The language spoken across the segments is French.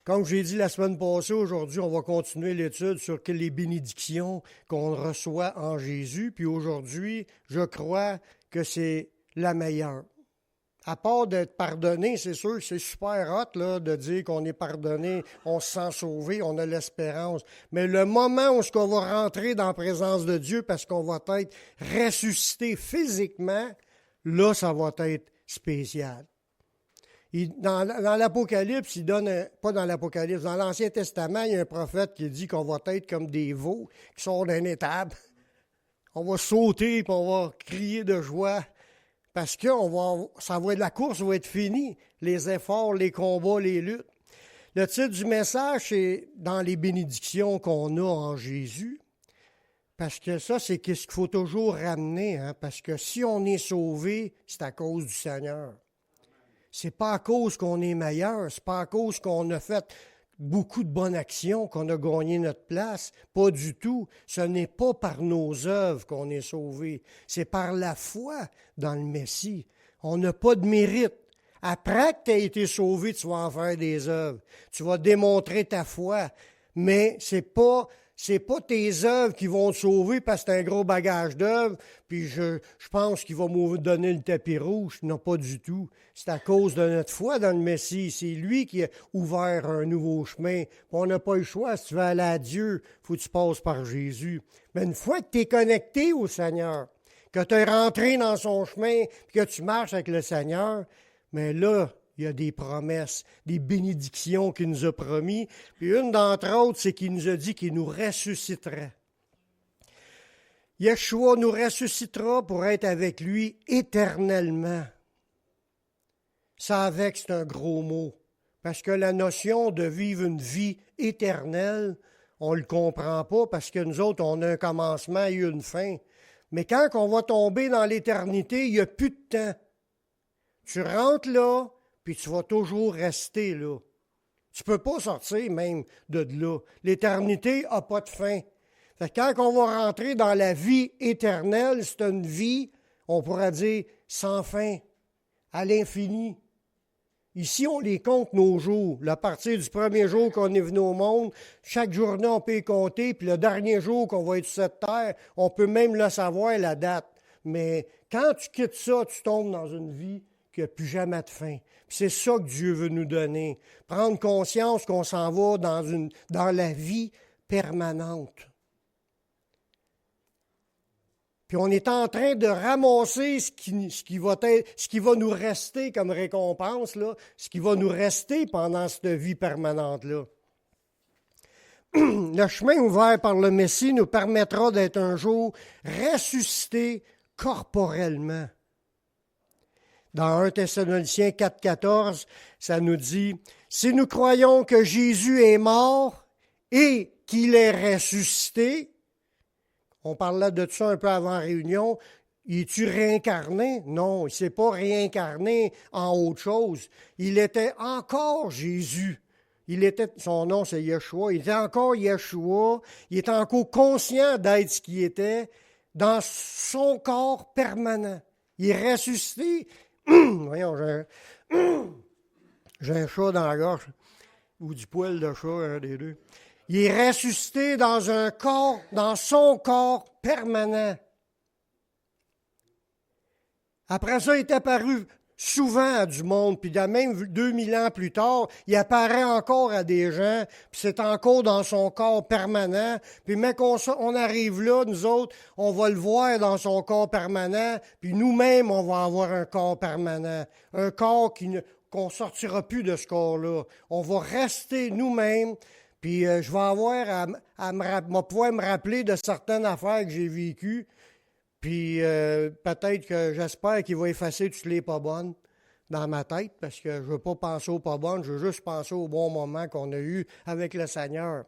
Comme j'ai dit la semaine passée, aujourd'hui, on va continuer l'étude sur les bénédictions qu'on reçoit en Jésus. Puis aujourd'hui, je crois que c'est la meilleure. À part d'être pardonné, c'est sûr que c'est super hot là, de dire qu'on est pardonné, on se sent sauvé, on a l'espérance. Mais le moment où on va rentrer dans la présence de Dieu parce qu'on va être ressuscité physiquement, là, ça va être spécial. Dans l'Apocalypse, il donne, pas dans l'Apocalypse, dans l'Ancien Testament, il y a un prophète qui dit qu'on va être comme des veaux qui sortent d'une étable. On va sauter et on va crier de joie parce que la course va être finie, les efforts, les combats, les luttes. Le titre du message, c'est dans les bénédictions qu'on a en Jésus. Parce que ça, c'est ce qu'il faut toujours ramener. Parce que si on est sauvé, c'est à cause du Seigneur. C'est pas à cause qu'on est meilleur, c'est pas à cause qu'on a fait beaucoup de bonnes actions, qu'on a gagné notre place. Pas du tout. Ce n'est pas par nos œuvres qu'on est sauvé. C'est par la foi dans le Messie. On n'a pas de mérite. Après que tu as été sauvé, tu vas en faire des œuvres. Tu vas démontrer ta foi. Mais c'est pas tes œuvres qui vont te sauver parce que tu as un gros bagage d'œuvres, puis je pense qu'il va me donner le tapis rouge. Non, pas du tout. C'est à cause de notre foi dans le Messie. C'est lui qui a ouvert un nouveau chemin. On n'a pas le choix. Si tu veux aller à Dieu, il faut que tu passes par Jésus. Mais une fois que tu es connecté au Seigneur, que tu es rentré dans son chemin, puis que tu marches avec le Seigneur, mais là, il y a des promesses, des bénédictions qu'il nous a promis. Puis une d'entre autres, c'est qu'il nous a dit qu'il nous ressusciterait. Yeshua nous ressuscitera pour être avec lui éternellement. Ça avec, c'est un gros mot. Parce que la notion de vivre une vie éternelle, on ne le comprend pas parce que nous autres, on a un commencement et une fin. Mais quand on va tomber dans l'éternité, il n'y a plus de temps. Tu rentres là, puis tu vas toujours rester là. Tu ne peux pas sortir même de là. L'éternité n'a pas de fin. Fait que quand on va rentrer dans la vie éternelle, c'est une vie, on pourra dire, sans fin, à l'infini. Ici, on les compte nos jours. À partir du premier jour qu'on est venu au monde, chaque journée, on peut les compter, puis le dernier jour qu'on va être sur cette terre, on peut même le savoir, la date. Mais quand tu quittes ça, tu tombes dans une vie qui n'a plus jamais de fin. Puis c'est ça que Dieu veut nous donner. Prendre conscience qu'on s'en va dans la vie permanente. Puis on est en train de ramasser ce qui va nous rester comme récompense, là, ce qui va nous rester pendant cette vie permanente-là. Le chemin ouvert par le Messie nous permettra d'être un jour ressuscités corporellement. Dans 1 Thessaloniciens 4,14, ça nous dit « Si nous croyons que Jésus est mort et qu'il est ressuscité », on parlait de ça un peu avant la réunion, es-tu réincarné? Non, il ne s'est pas réincarné en autre chose. Il était encore Jésus. Son nom, c'est Yeshua. Il était encore Yeshua. Il était encore conscient d'être ce qu'il était dans son corps permanent. Il est ressuscité. Voyons, j'ai un chat dans la gorge, ou du poil de chat, un des deux. Il est ressuscité dans son corps permanent. Après ça, il est apparu souvent à du monde, puis même 2000 ans plus tard, il apparaît encore à des gens, puis c'est encore dans son corps permanent. Puis même qu'on arrive là, nous autres, on va le voir dans son corps permanent, puis nous-mêmes, on va avoir un corps permanent. Un corps qu'on ne sortira plus de ce corps-là. On va rester nous-mêmes. Puis je vais avoir pouvoir me rappeler de certaines affaires que j'ai vécues. Puis peut-être que j'espère qu'il va effacer toutes les pas bonnes dans ma tête, parce que je ne veux pas penser aux pas bonnes, je veux juste penser aux bons moments qu'on a eus avec le Seigneur.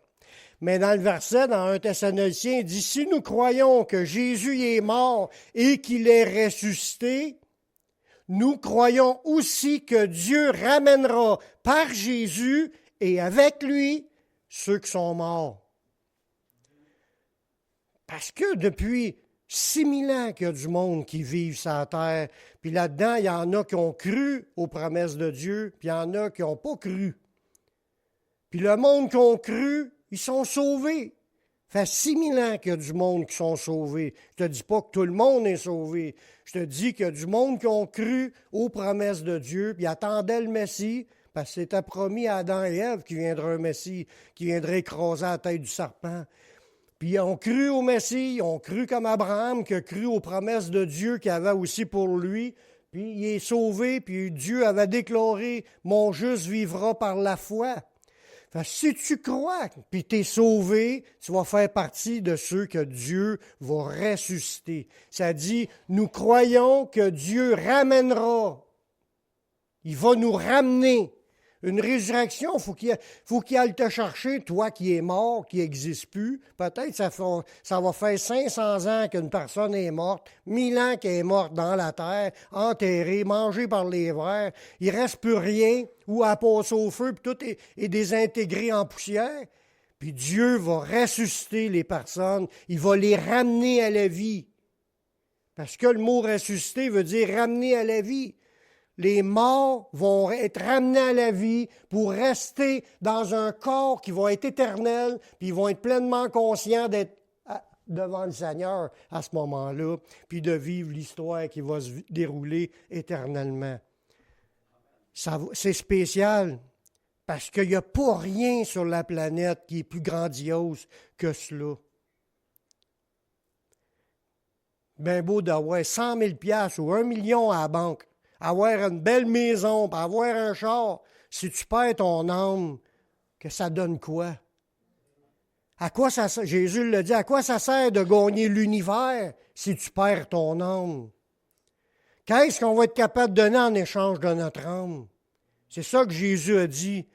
Mais dans le verset, dans 1 Thessaloniciens, il dit « Si nous croyons que Jésus est mort et qu'il est ressuscité, nous croyons aussi que Dieu ramènera par Jésus et avec lui ceux qui sont morts. » Parce que depuis 6000 ans qu'il y a du monde qui vivent sur la terre, puis là-dedans, il y en a qui ont cru aux promesses de Dieu, puis il y en a qui n'ont pas cru. Puis le monde qui ont cru, ils sont sauvés. Ça fait 6000 ans qu'il y a du monde qui sont sauvés. Je te dis pas que tout le monde est sauvé. Je te dis qu'il y a du monde qui ont cru aux promesses de Dieu, puis attendaient le Messie, parce que c'était promis à Adam et Ève qu'il viendrait un Messie, qui viendrait écraser la tête du serpent. Puis ils ont cru au Messie, ils ont cru comme Abraham, qui a cru aux promesses de Dieu qu'il avait aussi pour lui. Puis il est sauvé, puis Dieu avait déclaré « Mon juste vivra par la foi ». Fait que si tu crois, puis tu es sauvé, tu vas faire partie de ceux que Dieu va ressusciter. Ça dit, nous croyons que Dieu ramènera. Il va nous ramener. Une résurrection, il faut qu'il aille te chercher, toi qui es mort, qui n'existe plus. Peut-être ça va faire 500 ans qu'une personne est morte, 1000 ans qu'elle est morte dans la terre, enterrée, mangée par les vers. Il ne reste plus rien, ou à passer au feu, puis tout est désintégré en poussière. Puis Dieu va ressusciter les personnes, il va les ramener à la vie. Parce que le mot ressusciter veut dire ramener à la vie. Les morts vont être ramenés à la vie pour rester dans un corps qui va être éternel, puis ils vont être pleinement conscients d'être devant le Seigneur à ce moment-là, puis de vivre l'histoire qui va se dérouler éternellement. C'est spécial, parce qu'il n'y a pas rien sur la planète qui est plus grandiose que cela. Ben beau d'avoir 100 000 $ ou 1 million à la banque, avoir une belle maison, puis avoir un char, si tu perds ton âme, que ça donne quoi? À quoi ça sert? Jésus le dit, à quoi ça sert de gagner l'univers si tu perds ton âme? Qu'est-ce qu'on va être capable de donner en échange de notre âme? C'est ça que Jésus a dit.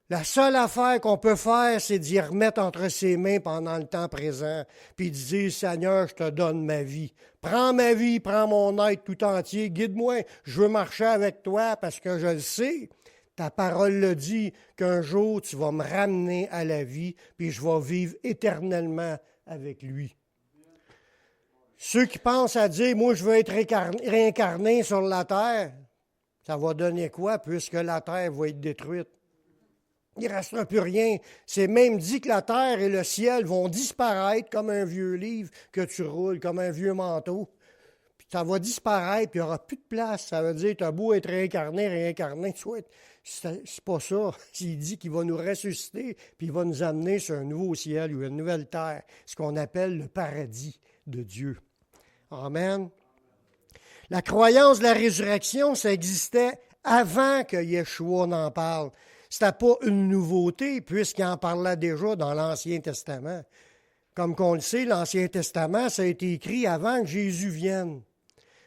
La seule affaire qu'on peut faire, c'est d'y remettre entre ses mains pendant le temps présent, puis de dire, Seigneur, je te donne ma vie. Prends ma vie, prends mon être tout entier, guide-moi, je veux marcher avec toi parce que je le sais. Ta parole le dit qu'un jour, tu vas me ramener à la vie, puis je vais vivre éternellement avec lui. Ceux qui pensent à dire, moi, je veux être réincarné sur la terre, ça va donner quoi puisque la terre va être détruite? Il ne restera plus rien. C'est même dit que la terre et le ciel vont disparaître comme un vieux livre que tu roules, comme un vieux manteau. Puis ça va disparaître, puis il n'y aura plus de place. Ça veut dire, tu as beau être réincarné, c'est pas ça. Il dit qu'il va nous ressusciter, puis il va nous amener sur un nouveau ciel ou une nouvelle terre, ce qu'on appelle le paradis de Dieu. Amen. La croyance de la résurrection, ça existait avant que Yeshua n'en parle. Ce n'était pas une nouveauté, puisqu'il en parlait déjà dans l'Ancien Testament. Comme qu'on le sait, l'Ancien Testament, ça a été écrit avant que Jésus vienne.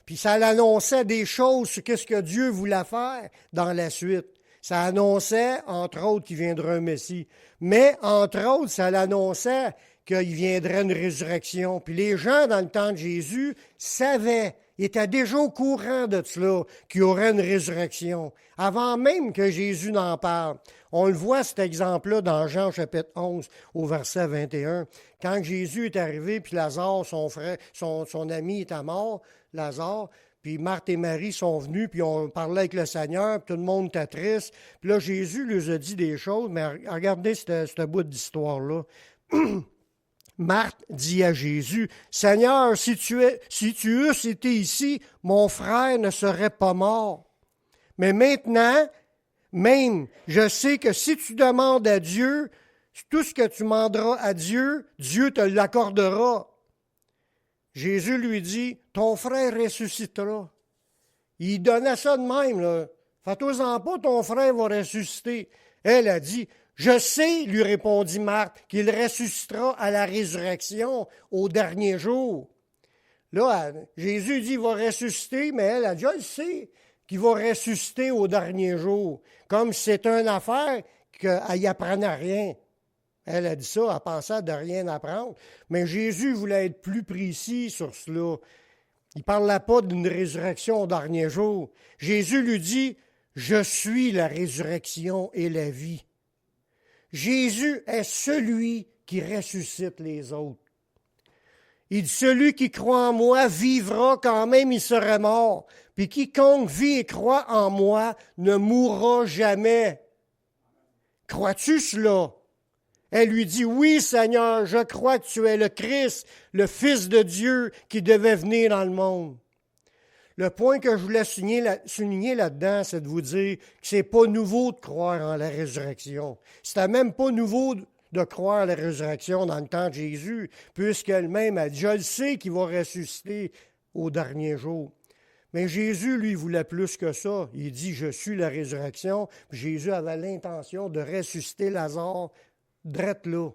Puis ça l'annonçait des choses sur ce que Dieu voulait faire dans la suite. Ça annonçait, entre autres, qu'il viendrait un Messie. Mais, entre autres, ça l'annonçait qu'il viendrait une résurrection. Puis les gens, dans le temps de Jésus, savaient, étaient déjà au courant de cela, qu'il y aurait une résurrection, avant même que Jésus n'en parle. On le voit, cet exemple-là, dans Jean chapitre 11, au verset 21. Quand Jésus est arrivé, puis Lazare, son frère, son ami, était mort, Lazare, puis Marthe et Marie sont venus, puis on parlait avec le Seigneur, puis tout le monde était triste. Puis là, Jésus leur a dit des choses, mais regardez ce bout d'histoire-là. Marthe dit à Jésus, « Seigneur, si tu eusses été ici, mon frère ne serait pas mort. Mais maintenant, même, je sais que si tu demandes à Dieu, tout ce que tu demanderas à Dieu, Dieu te l'accordera. » Jésus lui dit, « Ton frère ressuscitera. » Il donnait ça de même, là. « Fais-toi-en pas, ton frère va ressusciter. » Elle a dit, « Je sais, lui répondit Marthe, qu'il ressuscitera à la résurrection au dernier jour. » Là, Jésus dit, « Il va ressusciter », mais elle a dit, « Je sais qu'il va ressusciter au dernier jour. » Comme si c'était une affaire qu'elle n'y apprenait rien. Elle a dit ça, elle pensait de rien apprendre. Mais Jésus voulait être plus précis sur cela. Il ne parlait pas d'une résurrection au dernier jour. Jésus lui dit, « Je suis la résurrection et la vie. » Jésus est celui qui ressuscite les autres. Il dit, « Celui qui croit en moi vivra quand même il serait mort. Puis quiconque vit et croit en moi ne mourra jamais. » Crois-tu cela? Elle lui dit, oui, Seigneur, je crois que tu es le Christ, le Fils de Dieu qui devait venir dans le monde. Le point que je voulais souligner là-dedans, c'est de vous dire que c'est pas nouveau de croire en la résurrection. C'était même pas nouveau de croire à la résurrection dans le temps de Jésus, puisqu'elle-même a dit, je le sais qu'il va ressusciter au dernier jour. Mais Jésus, lui, voulait plus que ça. Il dit, je suis la résurrection. Puis Jésus avait l'intention de ressusciter Lazare drette là.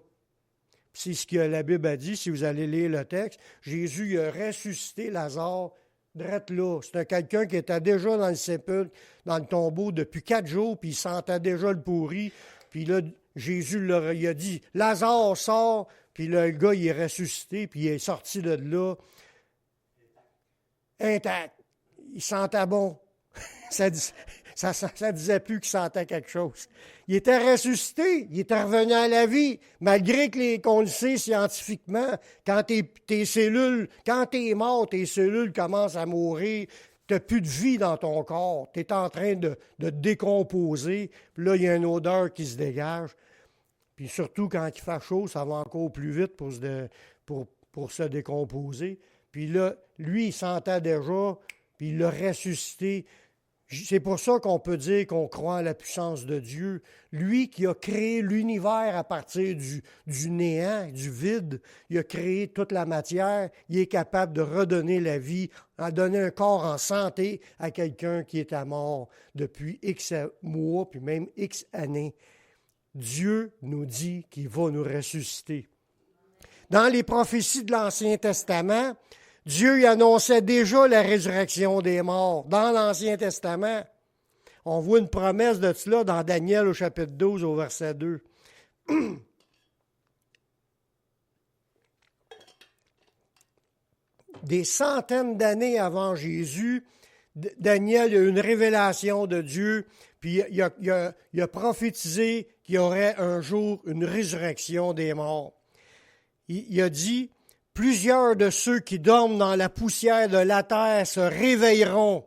C'est ce que la Bible a dit, si vous allez lire le texte. Jésus a ressuscité Lazare drette là. C'était quelqu'un qui était déjà dans le sépulcre, dans le tombeau depuis 4 jours, puis il sentait déjà le pourri. Puis là, Jésus il a dit, Lazare sort, puis là, le gars, il est ressuscité, puis il est sorti de là intact. Il sentait bon. Ça disait plus qu'il sentait quelque chose. Il était ressuscité, il était revenu à la vie, malgré qu'on le sait scientifiquement, quand tes cellules, quand tu es mort, tes cellules commencent à mourir, tu n'as plus de vie dans ton corps, tu es en train de te décomposer, puis là, il y a une odeur qui se dégage. Puis surtout, quand il fait chaud, ça va encore plus vite pour se décomposer. Puis là, lui, il sentait déjà, puis il l'a ressuscité. C'est pour ça qu'on peut dire qu'on croit à la puissance de Dieu. Lui qui a créé l'univers à partir du néant, du vide, il a créé toute la matière, il est capable de redonner la vie, de donner un corps en santé à quelqu'un qui est à mort depuis X mois, puis même X années. Dieu nous dit qu'il va nous ressusciter. Dans les prophéties de l'Ancien Testament, Dieu y annonçait déjà la résurrection des morts. Dans l'Ancien Testament, on voit une promesse de cela dans Daniel au chapitre 12 au verset 2. Des centaines d'années avant Jésus, Daniel a eu une révélation de Dieu, puis il a prophétisé qu'il y aurait un jour une résurrection des morts. Il a dit, « Plusieurs de ceux qui dorment dans la poussière de la terre se réveilleront,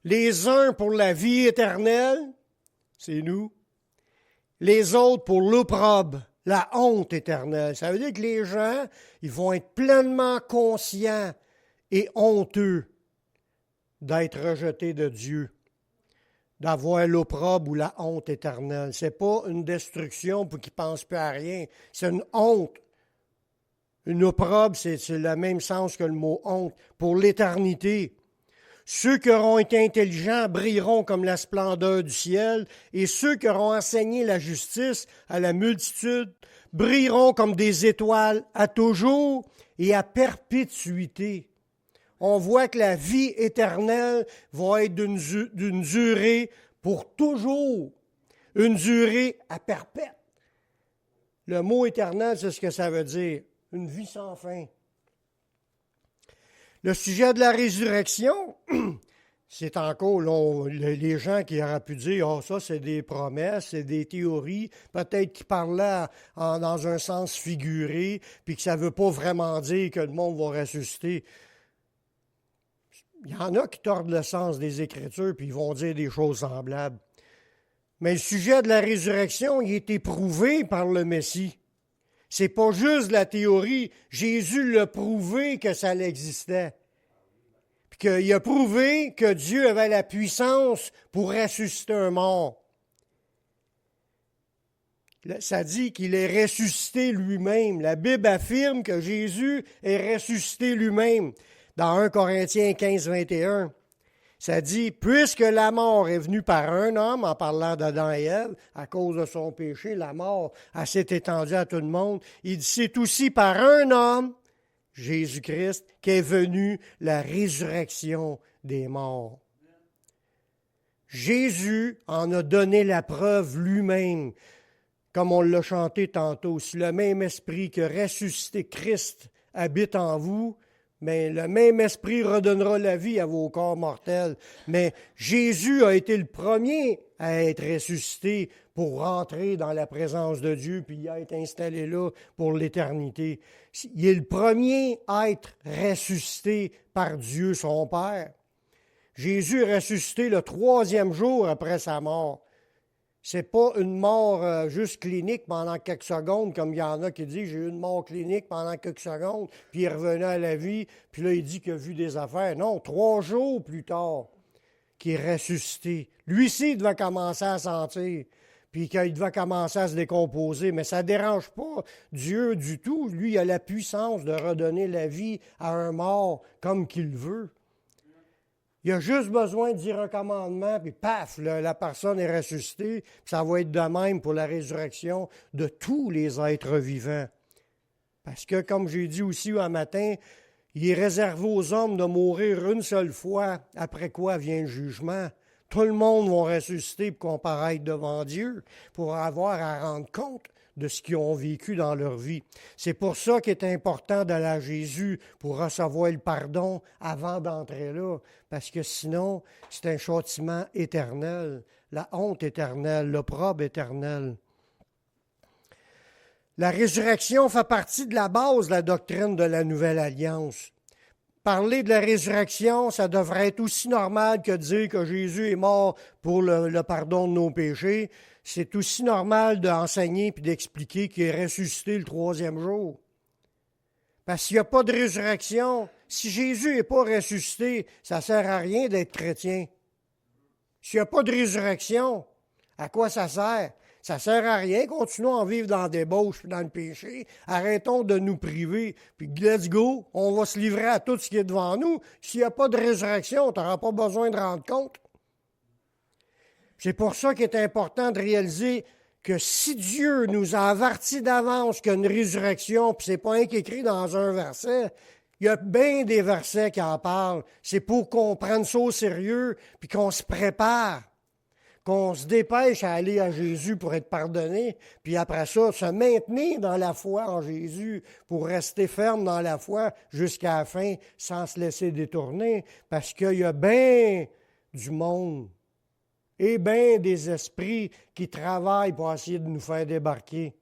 les uns pour la vie éternelle, c'est nous, les autres pour l'opprobre, la honte éternelle. » Ça veut dire que les gens, ils vont être pleinement conscients et honteux d'être rejetés de Dieu, d'avoir l'opprobre ou la honte éternelle. Ce n'est pas une destruction pour qu'ils ne pensent plus à rien, c'est une honte. Une opprobre, c'est le même sens que le mot honte, pour l'éternité. Ceux qui auront été intelligents brilleront comme la splendeur du ciel, et ceux qui auront enseigné la justice à la multitude brilleront comme des étoiles à toujours et à perpétuité. On voit que la vie éternelle va être d'une durée pour toujours, une durée à perpète. Le mot éternel, c'est ce que ça veut dire. Une vie sans fin. Le sujet de la résurrection, c'est encore les gens qui auraient pu dire « Ah, ça, c'est des promesses, c'est des théories, peut-être qui parlent là dans un sens figuré, puis que ça ne veut pas vraiment dire que le monde va ressusciter. » Il y en a qui tordent le sens des Écritures, puis ils vont dire des choses semblables. Mais le sujet de la résurrection, il est éprouvé par le Messie. C'est pas juste la théorie. Jésus l'a prouvé que ça existait. Puis qu'il a prouvé que Dieu avait la puissance pour ressusciter un mort. Ça dit qu'il est ressuscité lui-même. La Bible affirme que Jésus est ressuscité lui-même. Dans 1 Corinthiens 15, 21, ça dit, puisque la mort est venue par un homme, en parlant d'Adam et Ève, à cause de son péché, la mort s'est étendue à tout le monde. Il dit, c'est aussi par un homme, Jésus-Christ, qu'est venue la résurrection des morts. Jésus en a donné la preuve lui-même, comme on l'a chanté tantôt. Si le même esprit que ressuscité Christ habite en vous, mais le même esprit redonnera la vie à vos corps mortels. Mais Jésus a été le premier à être ressuscité pour rentrer dans la présence de Dieu, puis à être installé là pour l'éternité. Il est le premier à être ressuscité par Dieu, son Père. Jésus est ressuscité le 3e jour après sa mort. C'est pas une mort juste clinique pendant quelques secondes, comme il y en a qui disent, j'ai eu une mort clinique pendant quelques secondes, puis il est revenu à la vie, puis là, il dit qu'il a vu des affaires. Non, 3 jours plus tard, qu'il est ressuscité. Lui-ci, il devait commencer à sentir, puis qu'il devait commencer à se décomposer, mais ça ne dérange pas Dieu du tout. Lui, il a la puissance de redonner la vie à un mort comme qu'il veut. Il a juste besoin de dire un commandement, puis paf, la personne est ressuscitée. Puis ça va être de même pour la résurrection de tous les êtres vivants. Parce que, comme j'ai dit aussi un matin, il est réservé aux hommes de mourir une seule fois, après quoi vient le jugement. Tout le monde va ressusciter pour comparaître devant Dieu, pour avoir à rendre compte de ce qu'ils ont vécu dans leur vie. C'est pour ça qu'il est important d'aller à Jésus pour recevoir le pardon avant d'entrer là, parce que sinon, c'est un châtiment éternel, la honte éternelle, l'opprobre éternel. La résurrection fait partie de la base de la doctrine de la Nouvelle Alliance. Parler de la résurrection, ça devrait être aussi normal que de dire que Jésus est mort pour le pardon de nos péchés. C'est aussi normal d'enseigner et d'expliquer qu'il est ressuscité le 3e jour. Parce qu'il n'y a pas de résurrection. Si Jésus n'est pas ressuscité, ça ne sert à rien d'être chrétien. S'il n'y a pas de résurrection, à quoi ça sert? Ça ne sert à rien. Continuons à vivre dans la débauche et dans le péché. Arrêtons de nous priver. Puis let's go, on va se livrer à tout ce qui est devant nous. S'il n'y a pas de résurrection, tu n'auras pas besoin de rendre compte. C'est pour ça qu'il est important de réaliser que si Dieu nous a avertis d'avance qu'il y a une résurrection, puis c'est pas un qui est écrit dans un verset, il y a bien des versets qui en parlent. C'est pour qu'on prenne ça au sérieux, puis qu'on se prépare, qu'on se dépêche à aller à Jésus pour être pardonné, puis après ça, se maintenir dans la foi en Jésus pour rester ferme dans la foi jusqu'à la fin sans se laisser détourner, parce qu'il y a bien du monde et bien des esprits qui travaillent pour essayer de nous faire débarquer.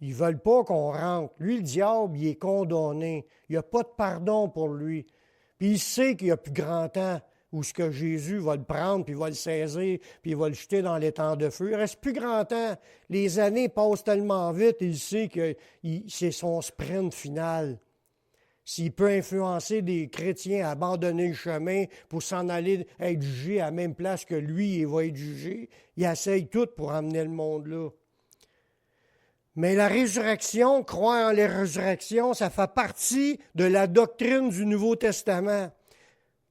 Ils ne veulent pas qu'on rentre. Lui, le diable, il est condamné. Il n'y a pas de pardon pour lui. Puis il sait qu'il n'y a plus grand temps où ce que Jésus va le prendre, puis il va le saisir, puis il va le jeter dans l'étang de feu. Il ne reste plus grand temps. Les années passent tellement vite, il sait que c'est son sprint final. S'il peut influencer des chrétiens à abandonner le chemin pour s'en aller être jugé à la même place que lui, il va être jugé, il essaye tout pour amener le monde là. Mais la résurrection, croire en la résurrection, ça fait partie de la doctrine du Nouveau Testament.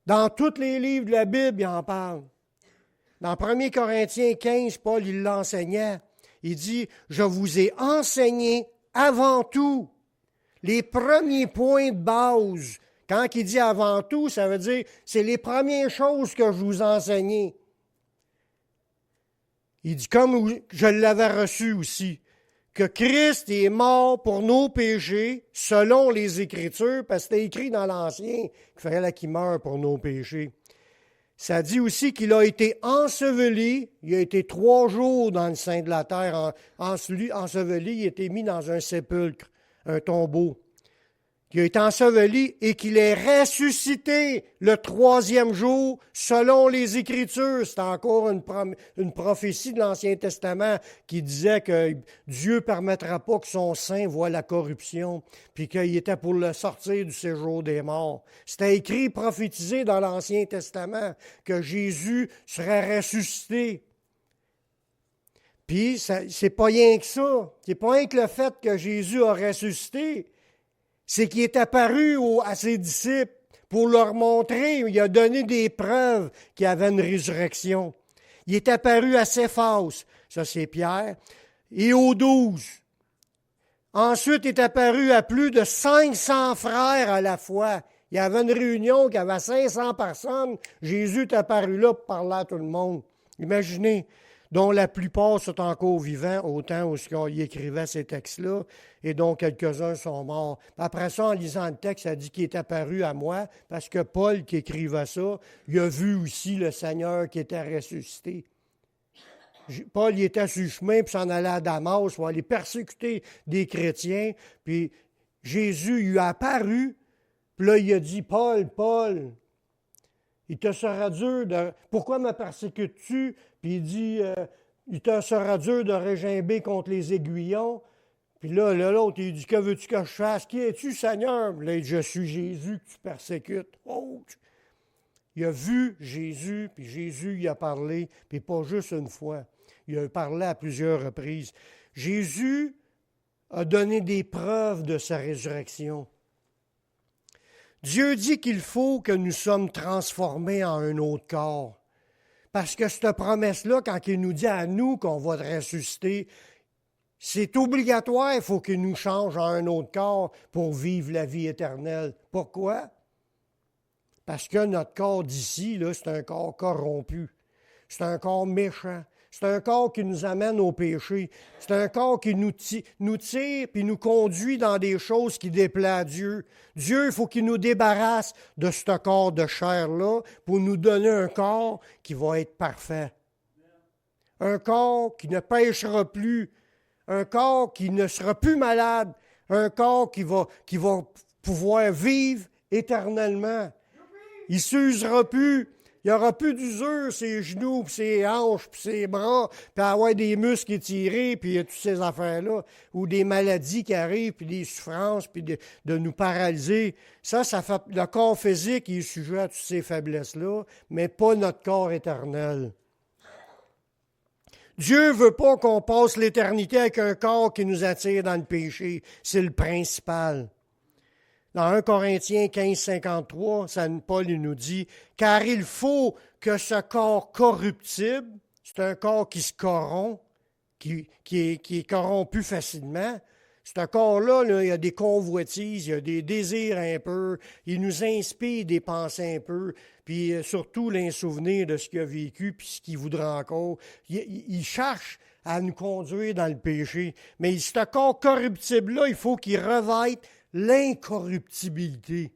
Dans tous les livres de la Bible, il en parle. Dans 1 Corinthiens 15, Paul, il l'enseignait. Il dit, « Je vous ai enseigné avant tout les premiers points de base. » Quand il dit « avant tout », ça veut dire c'est les premières choses que je vous ai enseignées. Il dit « comme je l'avais reçu aussi ». Que Christ est mort pour nos péchés, selon les Écritures, parce que c'était écrit dans l'Ancien qu'il fallait qu'il meure pour nos péchés. Ça dit aussi qu'il a été enseveli, il a été 3 jours dans le sein de la terre, enseveli, il a été mis dans un sépulcre, un tombeau. Qu'il a été enseveli et qu'il est ressuscité le 3e jour selon les Écritures. C'est encore une prophétie de l'Ancien Testament qui disait que Dieu ne permettra pas que son sein voie la corruption, puis qu'il était pour le sortir du séjour des morts. C'était écrit, prophétisé dans l'Ancien Testament que Jésus serait ressuscité. Puis, c'est pas rien que ça. C'est pas rien que le fait que Jésus a ressuscité. C'est qu'il est apparu à ses disciples pour leur montrer, il a donné des preuves qu'il y avait une résurrection. Il est apparu à Céphas, ça c'est Pierre, et aux 12. Ensuite, il est apparu à plus de 500 frères à la fois. Il y avait une réunion qui avait 500 personnes. Jésus est apparu là pour parler à tout le monde. Imaginez, dont la plupart sont encore vivants au temps où il écrivait ces textes-là, et dont quelques-uns sont morts. Après ça, en lisant le texte, ça dit qu'il est apparu à moi, parce que Paul, qui écrivait ça, il a vu aussi le Seigneur qui était ressuscité. Paul, il était sur le chemin, puis s'en allait à Damas pour aller persécuter des chrétiens, puis Jésus lui a apparu, puis là, il a dit, « Paul, Paul, Il te sera dur de... Pourquoi me persécutes-tu? Puis il dit, il te sera dur de régimber contre les aiguillons. Puis là, l'autre, il dit, que veux-tu que je fasse? Qui es-tu, Seigneur? Là, il dit, je suis Jésus que tu persécutes. Oh! Il a vu Jésus, puis Jésus il a parlé, puis pas juste une fois. Il a parlé à plusieurs reprises. Jésus a donné des preuves de sa résurrection. Dieu dit qu'il faut que nous sommes transformés en un autre corps. Parce que cette promesse-là, quand il nous dit à nous qu'on va ressusciter, c'est obligatoire, il faut qu'il nous change en un autre corps pour vivre la vie éternelle. Pourquoi? Parce que notre corps d'ici, là, c'est un corps corrompu. C'est un corps méchant. C'est un corps qui nous amène au péché. C'est un corps qui nous tire puis nous conduit dans des choses qui déplaisent à Dieu. Dieu, il faut qu'il nous débarrasse de ce corps de chair-là pour nous donner un corps qui va être parfait. Un corps qui ne péchera plus. Un corps qui ne sera plus malade. Un corps qui va pouvoir vivre éternellement. Il ne s'usera plus. Il n'y aura plus d'usure, ses genoux, puis ses hanches, puis ses bras, puis avoir des muscles étirés, puis toutes ces affaires-là, ou des maladies qui arrivent, puis des souffrances, puis de nous paralyser. Ça fait le corps physique, il est sujet à toutes ces faiblesses-là, mais pas notre corps éternel. Dieu ne veut pas qu'on passe l'éternité avec un corps qui nous attire dans le péché. C'est le principal. Dans 1 Corinthiens 15, 53, Paul nous dit « Car il faut que ce corps corruptible, c'est un corps qui se corrompt, qui est corrompu facilement, ce corps-là, là, il y a des convoitises, il y a des désirs un peu, il nous inspire des pensées un peu, puis surtout l'insouvenir de ce qu'il a vécu, puis ce qu'il voudra encore. Il cherche à nous conduire dans le péché. Mais ce corps corruptible-là, il faut qu'il revête l'incorruptibilité.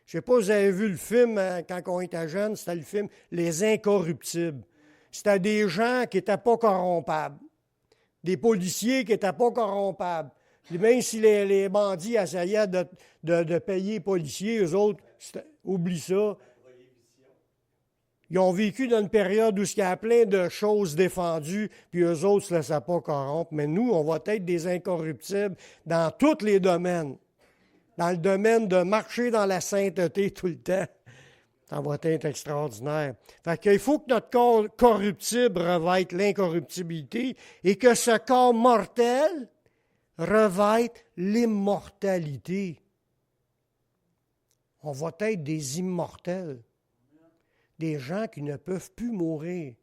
Je ne sais pas si vous avez vu le film, quand on était jeune, c'était le film Les Incorruptibles. C'était des gens qui n'étaient pas corrompables. Des policiers qui n'étaient pas corrompables. Puis même si les bandits essayaient de payer les policiers, eux autres, oublie ça. Ils ont vécu dans une période où il y a plein de choses défendues, puis eux autres ne se laissaient pas corrompre. Mais nous, on va être des incorruptibles dans tous les domaines. Dans le domaine de marcher dans la sainteté tout le temps. Ça va être extraordinaire. Fait qu'il faut que notre corps corruptible revête l'incorruptibilité et que ce corps mortel revête l'immortalité. On va être des immortels. Des gens qui ne peuvent plus mourir.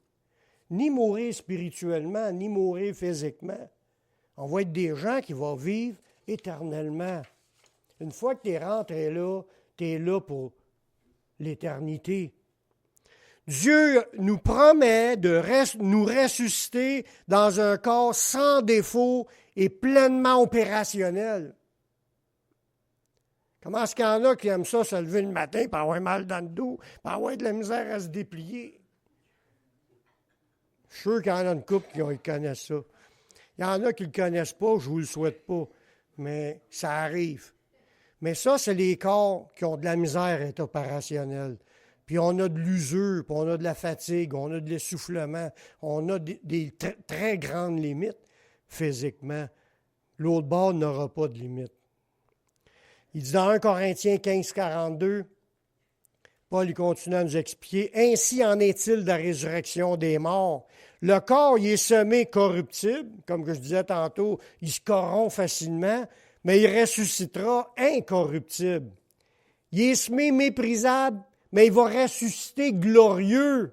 Ni mourir spirituellement, ni mourir physiquement. On va être des gens qui vont vivre éternellement. Une fois que tu es rentré là, tu es là pour l'éternité. Dieu nous promet de nous ressusciter dans un corps sans défaut et pleinement opérationnel. Comment est-ce qu'il y en a qui aiment ça, se lever le matin, puis avoir mal dans le dos, puis avoir de la misère à se déplier? Je suis sûr qu'il y en a une couple qui connaissent ça. Il y en a qui ne le connaissent pas, je ne vous le souhaite pas, mais ça arrive. Mais ça, c'est les corps qui ont de la misère à être opérationnels. Puis on a de l'usure, puis on a de la fatigue, on a de l'essoufflement, on a des très grandes limites physiquement. L'autre bord n'aura pas de limite. Il dit dans 1 Corinthiens 15, 42, Paul il continue à nous expliquer, « Ainsi en est-il de la résurrection des morts. Le corps, il est semé corruptible, comme que je disais tantôt, il se corrompt facilement, mais il ressuscitera incorruptible. Il est semé méprisable, mais il va ressusciter glorieux.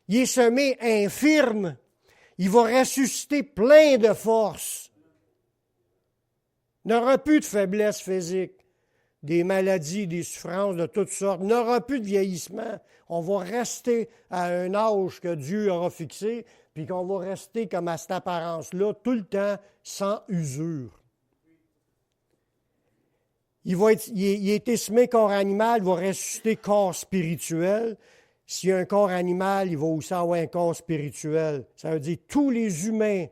Il est semé infirme, il va ressusciter plein de force. Il n'aura plus de faiblesse physique, des maladies, des souffrances de toutes sortes. Il n'aura plus de vieillissement. On va rester à un âge que Dieu aura fixé, puis qu'on va rester comme à cette apparence-là tout le temps sans usure. Il a été semé corps animal, il va ressusciter corps spirituel. S'il y a un corps animal, il va aussi avoir un corps spirituel. Ça veut dire que tous les humains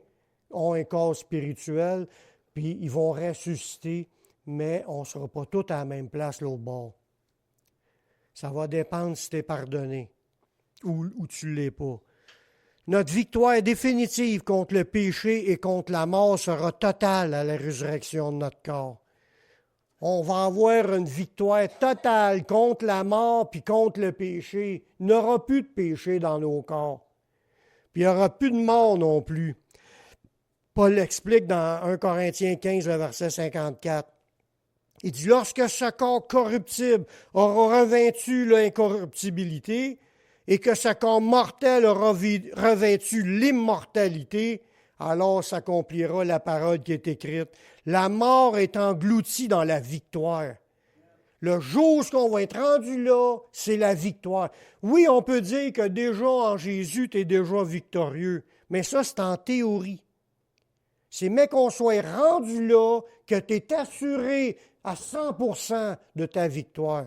ont un corps spirituel, puis ils vont ressusciter, mais on ne sera pas tous à la même place l'autre bord. Ça va dépendre si tu es pardonné ou tu ne l'es pas. Notre victoire définitive contre le péché et contre la mort sera totale à la résurrection de notre corps. On va avoir une victoire totale contre la mort puis contre le péché. Il n'y aura plus de péché dans nos corps. Puis il n'y aura plus de mort non plus. Paul l'explique dans 1 Corinthiens 15, le verset 54. Il dit, lorsque ce corps corruptible aura revêtu l'incorruptibilité et que ce corps mortel aura revêtu l'immortalité, alors s'accomplira la parole qui est écrite. La mort est engloutie dans la victoire. Le jour où on va être rendu là, c'est la victoire. Oui, on peut dire que déjà en Jésus, tu es déjà victorieux, mais ça, c'est en théorie. C'est mais qu'on soit rendu là que tu es assuré à 100% de ta victoire.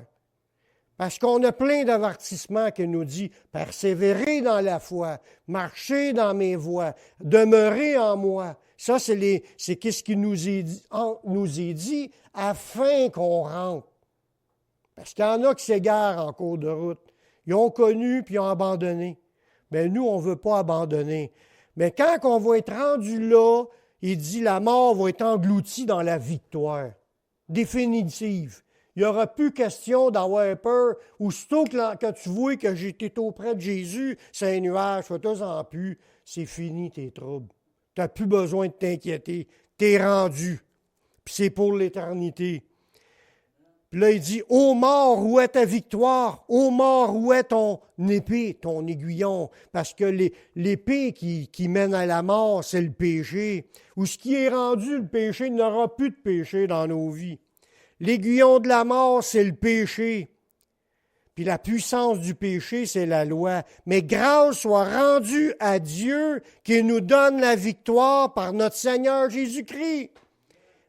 Parce qu'on a plein d'avertissements qui nous dit « Persévérez dans la foi, marchez dans mes voies, demeurez en moi ». Ça, c'est ce qui nous est dit afin qu'on rentre. Parce qu'il y en a qui s'égarent en cours de route. Ils ont connu puis ils ont abandonné. Mais nous, on ne veut pas abandonner. Mais quand on va être rendu là, il dit la mort va être engloutie dans la victoire. Définitive. Il n'y aura plus question d'avoir peur. Aussitôt que tu vois que j'étais auprès de Jésus, c'est un nuage, fais-toi-en plus. C'est fini tes troubles. Tu n'as plus besoin de t'inquiéter. Tu es rendu. Puis c'est pour l'éternité. Puis là, il dit, ô mort, où est ta victoire? Ô mort, où est ton épée, ton aiguillon? Parce que l'épée qui mène à la mort, c'est le péché. Ou ce qui est rendu le péché, il n'y aura plus de péché dans nos vies. L'aiguillon de la mort, c'est le péché. Puis la puissance du péché, c'est la loi. Mais grâce soit rendue à Dieu qui nous donne la victoire par notre Seigneur Jésus-Christ.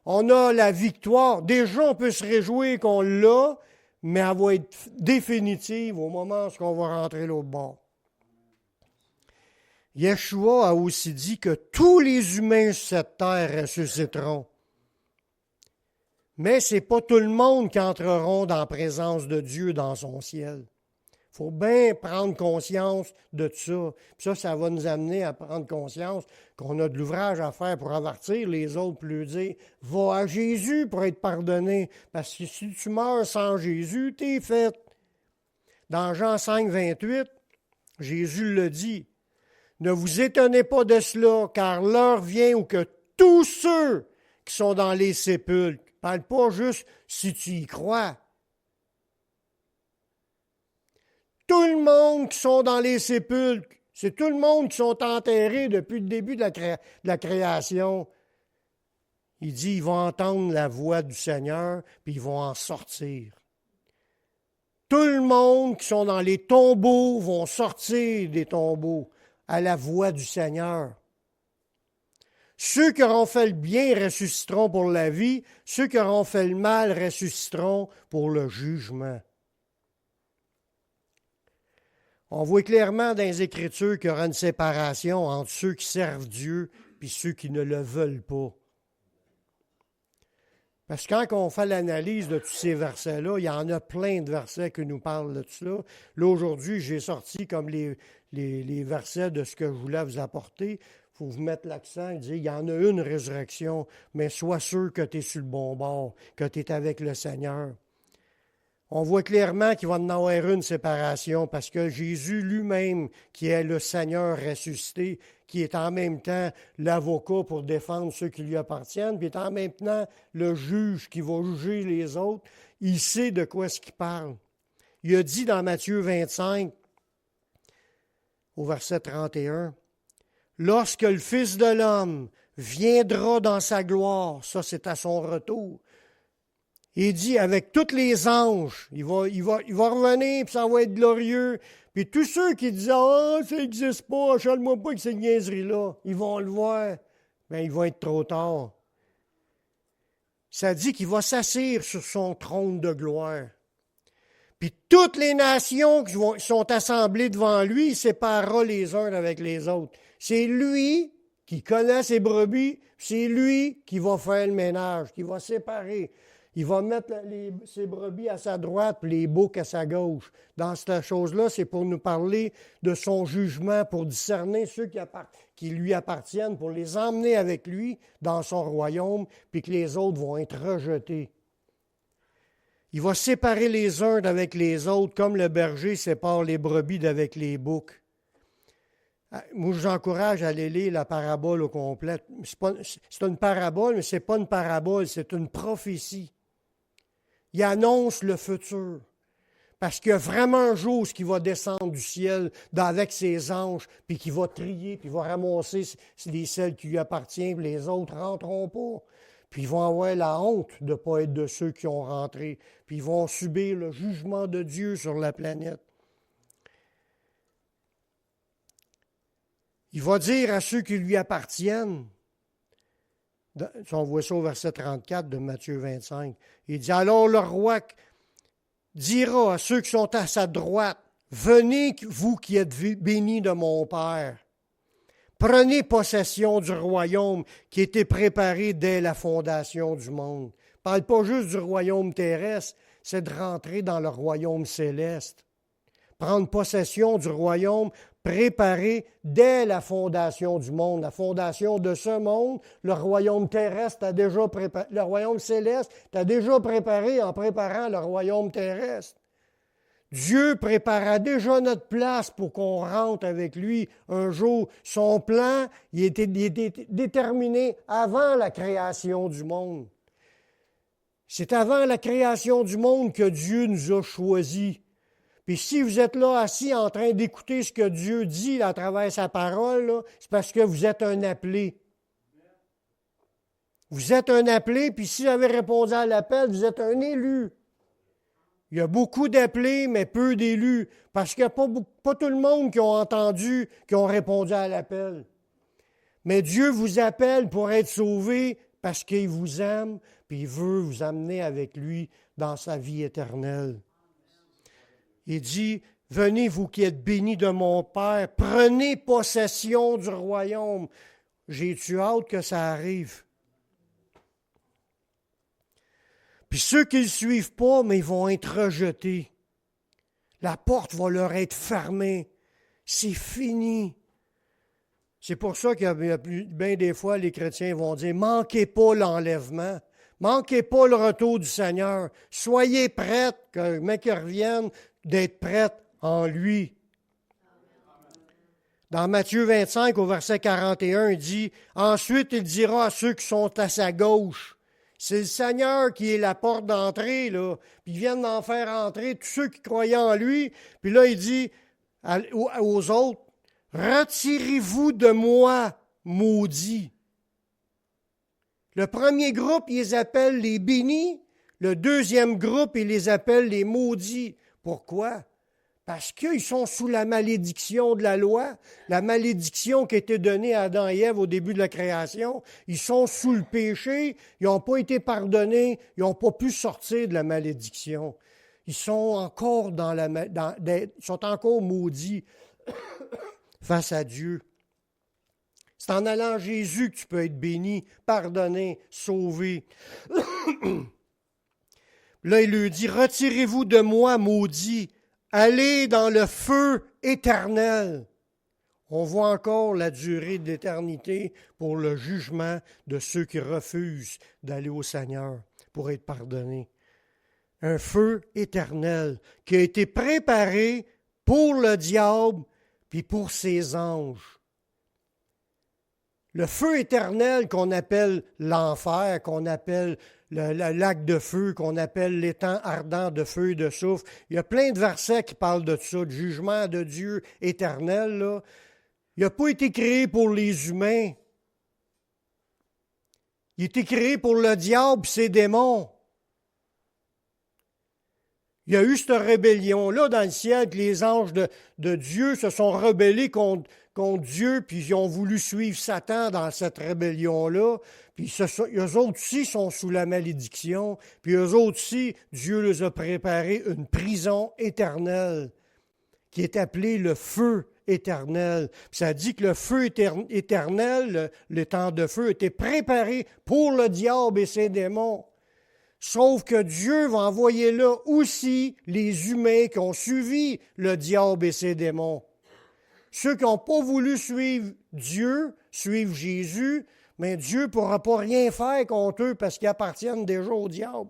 On a la victoire. Déjà, on peut se réjouir qu'on l'a, mais elle va être définitive au moment où on va rentrer l'autre bord. Yeshua a aussi dit que tous les humains sur cette terre ressusciteront. Mais ce n'est pas tout le monde qui entreront dans la présence de Dieu dans son ciel. Il faut bien prendre conscience de ça. Puis ça va nous amener à prendre conscience qu'on a de l'ouvrage à faire pour avertir les autres, pour leur dire « Va à Jésus pour être pardonné, parce que si tu meurs sans Jésus, t'es fait. » Dans Jean 5, 28, Jésus le dit « Ne vous étonnez pas de cela, car l'heure vient où que tous ceux qui sont dans les sépulcres, ne parle pas juste si tu y crois. Tout le monde qui sont dans les sépulcres, c'est tout le monde qui sont enterrés depuis le début de la création. Il dit, ils vont entendre la voix du Seigneur, puis ils vont en sortir. Tout le monde qui sont dans les tombeaux vont sortir des tombeaux à la voix du Seigneur. Ceux qui auront fait le bien ressusciteront pour la vie, ceux qui auront fait le mal ressusciteront pour le jugement. On voit clairement dans les Écritures qu'il y aura une séparation entre ceux qui servent Dieu et ceux qui ne le veulent pas. Parce que quand on fait l'analyse de tous ces versets-là, il y en a plein de versets qui nous parlent de cela. Là, aujourd'hui, j'ai sorti comme les versets de ce que je voulais vous apporter. Il faut vous mettre l'accent et dire, il y en a une résurrection, mais sois sûr que tu es sur le bon bord, que tu es avec le Seigneur. On voit clairement qu'il va y avoir une séparation parce que Jésus lui-même, qui est le Seigneur ressuscité, qui est en même temps l'avocat pour défendre ceux qui lui appartiennent, puis est en même temps le juge qui va juger les autres, il sait de quoi est-ce qu'il parle. Il a dit dans Matthieu 25, au verset 31, « Lorsque le Fils de l'homme viendra dans sa gloire, ça c'est à son retour, il dit avec tous les anges, il va revenir, puis ça va être glorieux. Puis tous ceux qui disent « Ah, ça n'existe pas, achète-moi pas que ces niaiseries-là », ils vont le voir. Bien, il va être trop tard. Ça dit qu'il va s'asseoir sur son trône de gloire. Puis toutes les nations qui sont assemblées devant lui, il séparera les uns avec les autres. C'est lui qui connaît ses brebis, c'est lui qui va faire le ménage, qui va séparer. Il va mettre ses brebis à sa droite et les boucs à sa gauche. Dans cette chose-là, c'est pour nous parler de son jugement, pour discerner ceux qui lui appartiennent, pour les emmener avec lui dans son royaume, puis que les autres vont être rejetés. Il va séparer les uns d'avec les autres, comme le berger sépare les brebis d'avec les boucs. Moi, je vous encourage à aller lire la parabole au complet. C'est une parabole, mais ce n'est pas une parabole, c'est une prophétie. Il annonce le futur. Parce qu'il y a vraiment un jour qui va descendre du ciel avec ses anges, puis qui va trier, puis il va ramasser les celles qui lui appartiennent, puis les autres ne rentreront pas. Puis ils vont avoir la honte de ne pas être de ceux qui ont rentré. Puis ils vont subir le jugement de Dieu sur la planète. Il va dire à ceux qui lui appartiennent, si on voit ça au verset 34 de Matthieu 25, il dit, alors le roi dira à ceux qui sont à sa droite, venez vous qui êtes bénis de mon Père, prenez possession du royaume qui était préparé dès la fondation du monde. Il ne parle pas juste du royaume terrestre, c'est de rentrer dans le royaume céleste. Prendre possession du royaume préparé dès la fondation du monde, la fondation de ce monde. Le royaume terrestre a déjà préparé, le royaume céleste t'a déjà préparé en préparant le royaume terrestre. Dieu prépara déjà notre place pour qu'on rentre avec lui un jour. Son plan, il était déterminé avant la création du monde. C'est avant la création du monde que Dieu nous a choisis. Puis si vous êtes là assis en train d'écouter ce que Dieu dit à travers sa parole, là, c'est parce que vous êtes un appelé. Vous êtes un appelé, puis si vous avez répondu à l'appel, vous êtes un élu. Il y a beaucoup d'appelés, mais peu d'élus, parce qu'il n'y a pas tout le monde qui ont entendu, qui ont répondu à l'appel. Mais Dieu vous appelle pour être sauvé parce qu'il vous aime, puis il veut vous amener avec lui dans sa vie éternelle. Il dit, venez vous qui êtes bénis de mon Père, prenez possession du royaume. J'ai-tu hâte que ça arrive? Puis ceux qui ne le suivent pas, mais ils vont être rejetés. La porte va leur être fermée. C'est fini. C'est pour ça qu'il y a bien des fois, les chrétiens vont dire, manquez pas l'enlèvement. Manquez pas le retour du Seigneur. Soyez prêtes, que le mec revienne, d'être prête en lui. Dans Matthieu 25, au verset 41, il dit, « Ensuite, il dira à ceux qui sont à sa gauche, » c'est le Seigneur qui est la porte d'entrée, là, puis ils viennent d'en faire entrer tous ceux qui croyaient en lui, puis là, il dit aux autres, « Retirez-vous de moi, maudits. » Le premier groupe, il les appelle les bénis, le deuxième groupe, il les appelle les maudits. Pourquoi? Parce qu'ils sont sous la malédiction de la loi, la malédiction qui a été donnée à Adam et Ève au début de la création. Ils sont sous le péché, ils n'ont pas été pardonnés, ils n'ont pas pu sortir de la malédiction. Ils sont encore ils sont encore maudits face à Dieu. C'est en allant à Jésus que tu peux être béni, pardonné, sauvé. Là, il lui dit, « Retirez-vous de moi, maudits, allez dans le feu éternel. » On voit encore la durée de l'éternité pour le jugement de ceux qui refusent d'aller au Seigneur pour être pardonnés. Un feu éternel qui a été préparé pour le diable puis pour ses anges. Le feu éternel qu'on appelle l'enfer, qu'on appelle le lac de feu, qu'on appelle l'étang ardent de feu et de soufre. Il y a plein de versets qui parlent de ça, du jugement de Dieu éternel, là. Il n'a pas été créé pour les humains. Il a été créé pour le diable et ses démons. Il y a eu cette rébellion-là dans le ciel, que les anges de Dieu se sont rebellés contre Dieu, puis ils ont voulu suivre Satan dans cette rébellion-là. Puis eux autres aussi sont sous la malédiction. Puis eux autres aussi, Dieu les a préparé une prison éternelle qui est appelée le feu éternel. Puis ça dit que le feu éternel, le temps de feu, était préparé pour le diable et ses démons. Sauf que Dieu va envoyer là aussi les humains qui ont suivi le diable et ses démons. Ceux qui n'ont pas voulu suivre Dieu, suivre Jésus, mais Dieu ne pourra pas rien faire contre eux parce qu'ils appartiennent déjà au diable.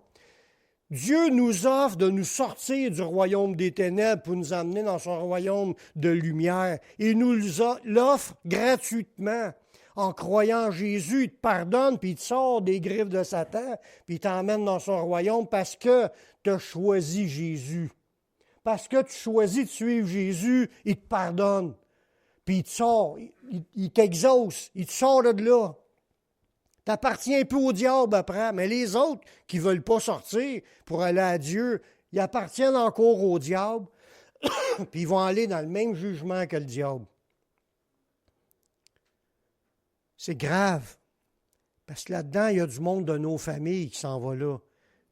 Dieu nous offre de nous sortir du royaume des ténèbres pour nous amener dans son royaume de lumière. Il nous l'offre gratuitement. En croyant en Jésus, il te pardonne, puis il te sort des griffes de Satan, puis il t'emmène dans son royaume parce que tu as choisi Jésus. Parce que tu choisis de suivre Jésus, il te pardonne. Puis il te sort, il t'exauce, il te sort de là. Tu n'appartiens plus au diable après, mais les autres qui ne veulent pas sortir pour aller à Dieu, ils appartiennent encore au diable, puis ils vont aller dans le même jugement que le diable. C'est grave, parce que là-dedans, il y a du monde de nos familles qui s'en va là.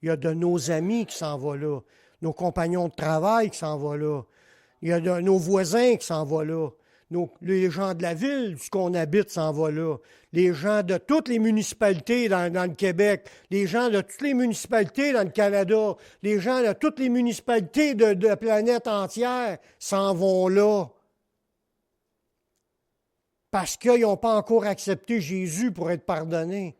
Il y a de nos amis qui s'en vont là, nos compagnons de travail qui s'en vont là. Il y a de nos voisins qui s'en vont là. Les gens de la ville où on habite s'en vont là. Les gens de toutes les municipalités dans le Québec, les gens de toutes les municipalités dans le Canada, les gens de toutes les municipalités de la planète entière s'en vont là. Parce qu'ils n'ont pas encore accepté Jésus pour être pardonnés.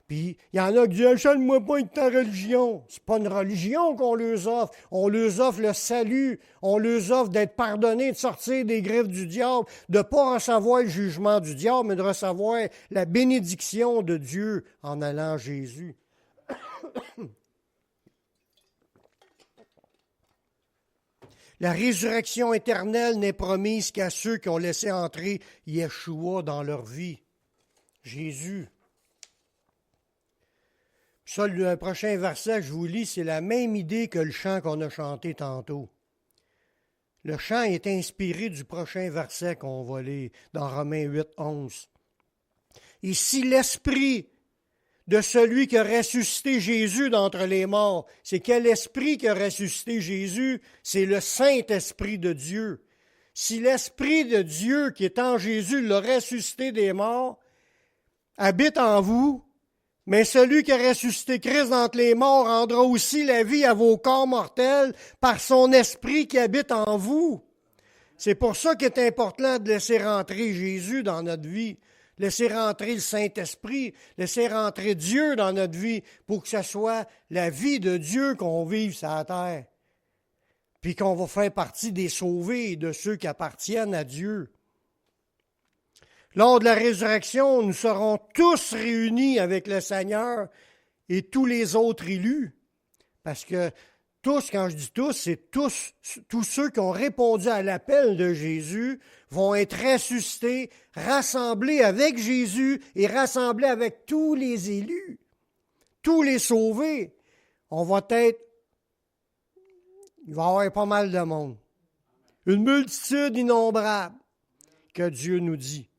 Puis, il y en a qui disent « Achète-moi pas avec ta religion ». C'est pas une religion qu'on leur offre. On leur offre le salut. On leur offre d'être pardonnés, de sortir des griffes du diable, de ne pas recevoir le jugement du diable, mais de recevoir la bénédiction de Dieu en allant à Jésus. La résurrection éternelle n'est promise qu'à ceux qui ont laissé entrer Yeshua dans leur vie. Jésus. Ça, le prochain verset que je vous lis, c'est la même idée que le chant qu'on a chanté tantôt. Le chant est inspiré du prochain verset qu'on va lire dans Romains 8, 11. « Et si l'esprit de celui qui a ressuscité Jésus d'entre les morts, c'est quel esprit qui a ressuscité Jésus? C'est le Saint-Esprit de Dieu. Si l'Esprit de Dieu qui est en Jésus, l'a ressuscité des morts, habite en vous, mais celui qui a ressuscité Christ d'entre les morts rendra aussi la vie à vos corps mortels par son esprit qui habite en vous. » C'est pour ça qu'il est important de laisser rentrer Jésus dans notre vie, laisser rentrer le Saint-Esprit, laisser rentrer Dieu dans notre vie pour que ce soit la vie de Dieu qu'on vive sur la terre, puis qu'on va faire partie des sauvés, de ceux qui appartiennent à Dieu. Lors de la résurrection, nous serons tous réunis avec le Seigneur et tous les autres élus. Parce que tous, quand je dis tous, c'est tous ceux qui ont répondu à l'appel de Jésus vont être ressuscités, rassemblés avec Jésus et rassemblés avec tous les élus, tous les sauvés. Il va y avoir pas mal de monde. Une multitude innombrable que Dieu nous dit.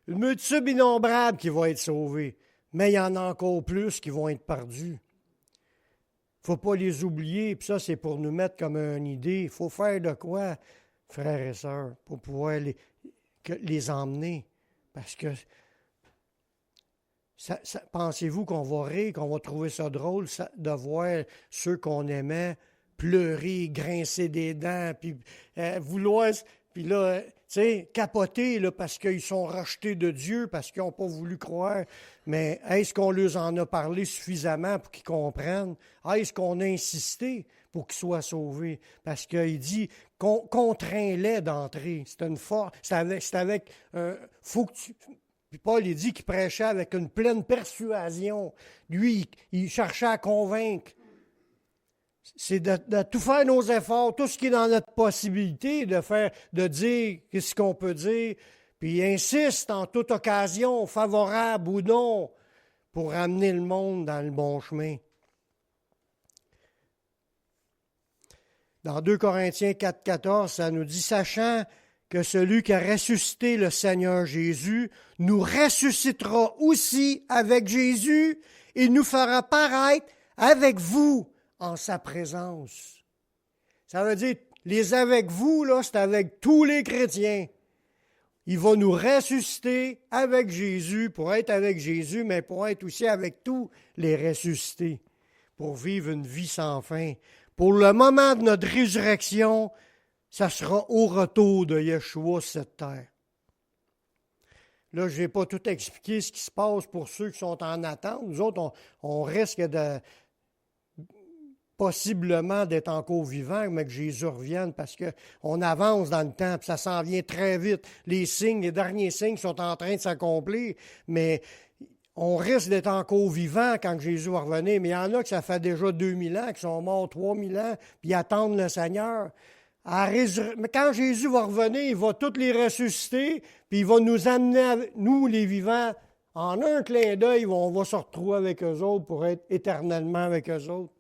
Une multitude innombrable qui va être sauvée, mais il y en a encore plus qui vont être perdus. Il ne faut pas les oublier, puis ça, c'est pour nous mettre comme une idée. Il faut faire de quoi, frères et sœurs, pour pouvoir les emmener. Parce que pensez-vous qu'on va rire, qu'on va trouver ça drôle de voir ceux qu'on aimait pleurer, grincer des dents, puis vouloir... Puis là, tu sais, capoter là, parce qu'ils sont rachetés de Dieu, parce qu'ils n'ont pas voulu croire. Mais est-ce qu'on leur en a parlé suffisamment pour qu'ils comprennent? Est-ce qu'on a insisté pour qu'ils soient sauvés? Parce qu'il dit, contrains-les d'entrer. C'est une force. C'est avec faut que tu... Puis Paul, il dit qu'il prêchait avec une pleine persuasion. Lui, il cherchait à convaincre. C'est de tout faire nos efforts, tout ce qui est dans notre possibilité, de dire ce qu'on peut dire, puis il insiste en toute occasion, favorable ou non, pour amener le monde dans le bon chemin. Dans 2 Corinthiens 4, 14, ça nous dit « Sachant que celui qui a ressuscité le Seigneur Jésus nous ressuscitera aussi avec Jésus et nous fera paraître avec vous en sa présence. » Ça veut dire, les avec vous, là, c'est avec tous les chrétiens. Il va nous ressusciter avec Jésus, pour être avec Jésus, mais pour être aussi avec tous les ressuscités, pour vivre une vie sans fin. Pour le moment de notre résurrection, ça sera au retour de Yeshua sur cette terre. Là, je n'ai pas tout expliqué ce qui se passe pour ceux qui sont en attente. Nous autres, on risque de possiblement d'être encore vivants, mais que Jésus revienne parce qu'on avance dans le temps, puis ça s'en vient très vite. Les derniers signes sont en train de s'accomplir, mais on risque d'être encore vivants quand Jésus va revenir. Mais il y en a que ça fait déjà 2000 ans, qui sont morts 3000 ans, puis ils attendent le Seigneur. Mais quand Jésus va revenir, il va tous les ressusciter, puis il va nous amener, nous les vivants, en un clin d'œil, on va se retrouver avec eux autres pour être éternellement avec eux autres.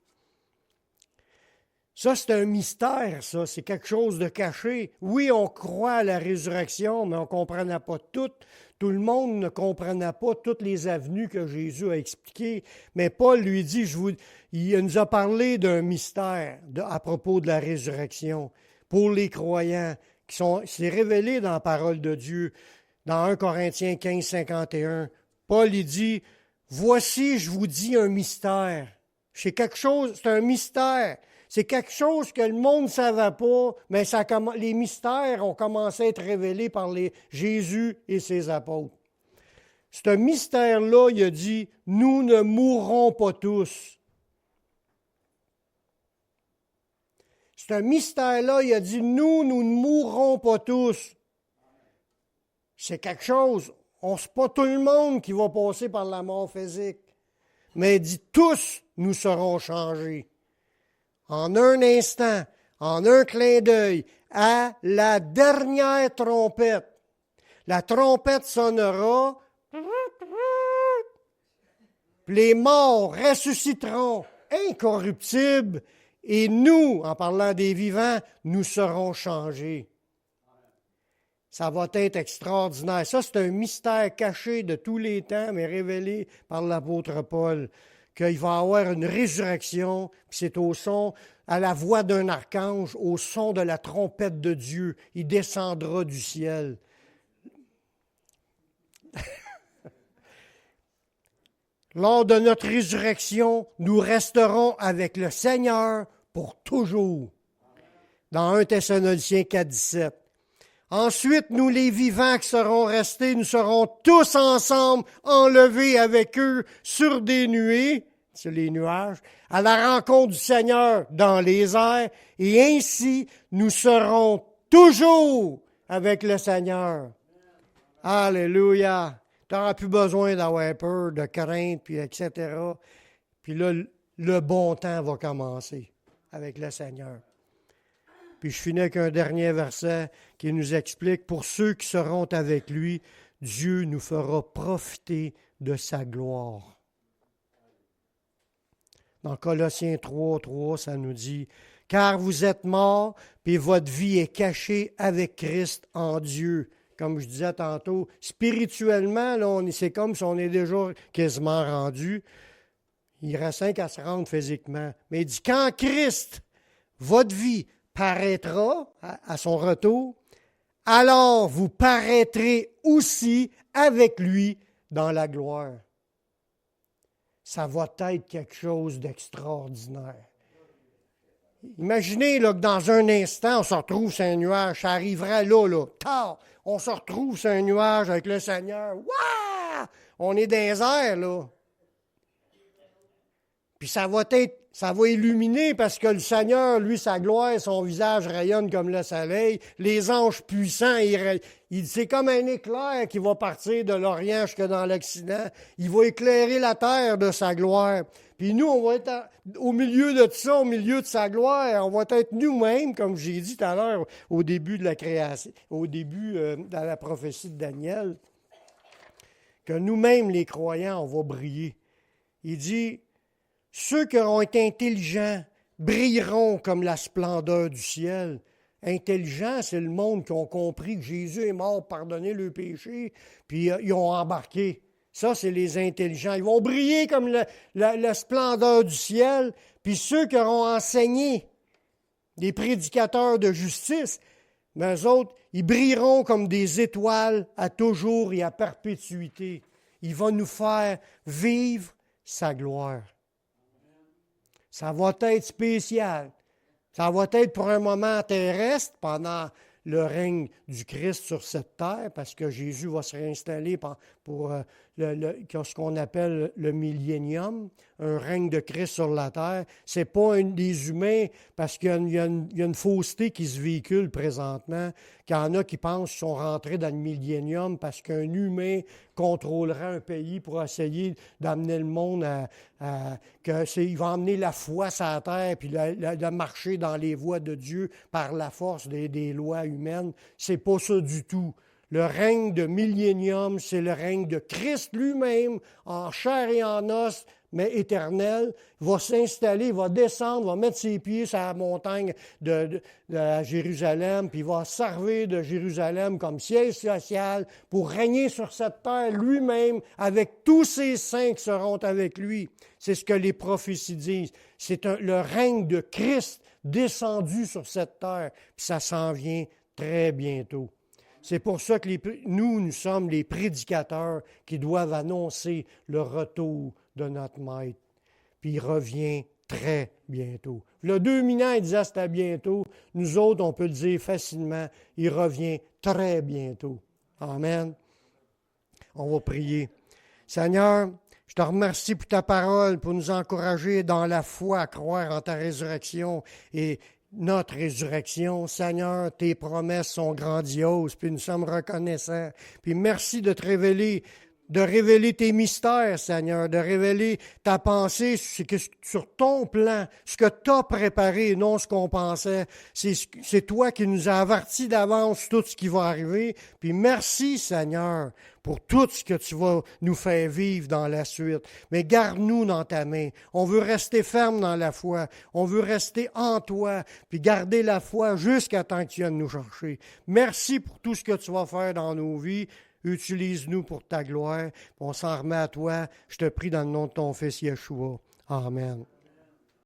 Ça, c'est un mystère, ça. C'est quelque chose de caché. Oui, on croit à la résurrection, mais on ne comprenait pas tout. Tout le monde ne comprenait pas toutes les avenues que Jésus a expliquées. Mais Paul lui dit, il nous a parlé d'un mystère à propos de la résurrection pour les croyants. C'est révélé dans la parole de Dieu. Dans 1 Corinthiens 15, 51, Paul il dit, « Voici, je vous dis un mystère. » C'est quelque chose, c'est un mystère. C'est quelque chose que le monde ne savait pas, mais les mystères ont commencé à être révélés par Jésus et ses apôtres. Ce mystère-là, il a dit, « Nous ne mourrons pas tous. » Ce mystère-là, il a dit, « Nous ne mourrons pas tous. » C'est quelque chose. C'est pas tout le monde qui va passer par la mort physique. Mais il dit, « Tous nous serons changés. » En un instant, en un clin d'œil, à la dernière trompette. La trompette sonnera, puis les morts ressusciteront incorruptibles, et nous, en parlant des vivants, nous serons changés. Ça va être extraordinaire. Ça, c'est un mystère caché de tous les temps, mais révélé par l'apôtre Paul. Qu'il va y avoir une résurrection, puis c'est au son, à la voix d'un archange, au son de la trompette de Dieu. Il descendra du ciel. Lors de notre résurrection, nous resterons avec le Seigneur pour toujours. Dans 1 Thessaloniciens 4, 17. Ensuite, nous les vivants qui serons restés, nous serons tous ensemble enlevés avec eux sur des nuées, sur les nuages, à la rencontre du Seigneur dans les airs, et ainsi nous serons toujours avec le Seigneur. Alléluia! Tu n'auras plus besoin d'avoir peur, de crainte, puis etc. Puis là, le bon temps va commencer avec le Seigneur. Puis je finis avec un dernier verset qui nous explique, « Pour ceux qui seront avec lui, Dieu nous fera profiter de sa gloire. » Dans Colossiens 3, 3, ça nous dit, « Car vous êtes morts, puis votre vie est cachée avec Christ en Dieu. » Comme je disais tantôt, spirituellement, là, c'est comme si on est déjà quasiment rendu. Il reste 5 à se rendre physiquement. Mais il dit, quand Christ, votre vie, paraîtra à son retour, alors vous paraîtrez aussi avec lui dans la gloire. Ça va être quelque chose d'extraordinaire. Imaginez là, que dans un instant, on se retrouve sur un nuage. Ça arrivera là, tard. On se retrouve sur un nuage avec le Seigneur. Waouh! On est dans les airs, là. Puis ça va illuminer parce que le Seigneur, lui, sa gloire, son visage rayonne comme le soleil. Les anges puissants, c'est comme un éclair qui va partir de l'Orient jusque dans l'Occident. Il va éclairer la terre de sa gloire. Puis nous, on va être au milieu de tout ça, au milieu de sa gloire. On va être nous-mêmes, comme j'ai dit tout à l'heure, au début de la création, au début de la prophétie de Daniel, que nous-mêmes, les croyants, on va briller. Il dit, ceux qui auront été intelligents brilleront comme la splendeur du ciel. Intelligents, c'est le monde qui ont compris que Jésus est mort pour pardonner leurs péchés, puis ils ont embarqué. Ça, c'est les intelligents. Ils vont briller comme la splendeur du ciel. Puis ceux qui auront enseigné, des prédicateurs de justice, mais eux autres, ils brilleront comme des étoiles à toujours et à perpétuité. Il va nous faire vivre sa gloire. Ça va être spécial. Ça va être pour un moment terrestre pendant le règne du Christ sur cette terre, parce que Jésus va se réinstaller pour ce qu'on appelle le millénium, un règne de Christ sur la terre. Ce n'est pas des humains, parce qu'il y a une fausseté qui se véhicule présentement, qu'il y en a qui pensent qu'ils sont rentrés dans le millénium parce qu'un humain contrôlera un pays pour essayer d'amener le monde il va emmener la foi sur la terre, puis de marcher dans les voies de Dieu par la force des lois humaines. C'est pas ça du tout. Le règne de millénium, c'est le règne de Christ lui-même, en chair et en os, mais éternel. Il va s'installer, il va descendre, va mettre ses pieds sur la montagne de Jérusalem, puis il va servir de Jérusalem comme siège social pour régner sur cette terre lui-même avec tous ses saints qui seront avec lui. C'est ce que les prophéties disent. C'est le règne de Christ descendu sur cette terre, puis ça s'en vient très bientôt. C'est pour ça que nous sommes les prédicateurs qui doivent annoncer le retour de notre Maître. Puis il revient très bientôt. Le 2000 ans, il disait c'était bientôt. Nous autres, on peut le dire facilement, il revient très bientôt. Amen. On va prier. Seigneur, je te remercie pour ta parole, pour nous encourager dans la foi à croire en ta résurrection et notre résurrection. Seigneur, tes promesses sont grandioses, puis nous sommes reconnaissants. Puis merci de révéler tes mystères, Seigneur, de révéler ta pensée sur ton plan, ce que tu as préparé et non ce qu'on pensait. C'est toi qui nous as avertis d'avance tout ce qui va arriver. Puis merci, Seigneur, pour tout ce que tu vas nous faire vivre dans la suite. Mais garde-nous dans ta main. On veut rester ferme dans la foi. On veut rester en toi, puis garder la foi jusqu'à temps que tu viennes nous chercher. Merci pour tout ce que tu vas faire dans nos vies. Utilise-nous pour ta gloire. On s'en remet à toi. Je te prie dans le nom de ton Fils Yeshua. Amen.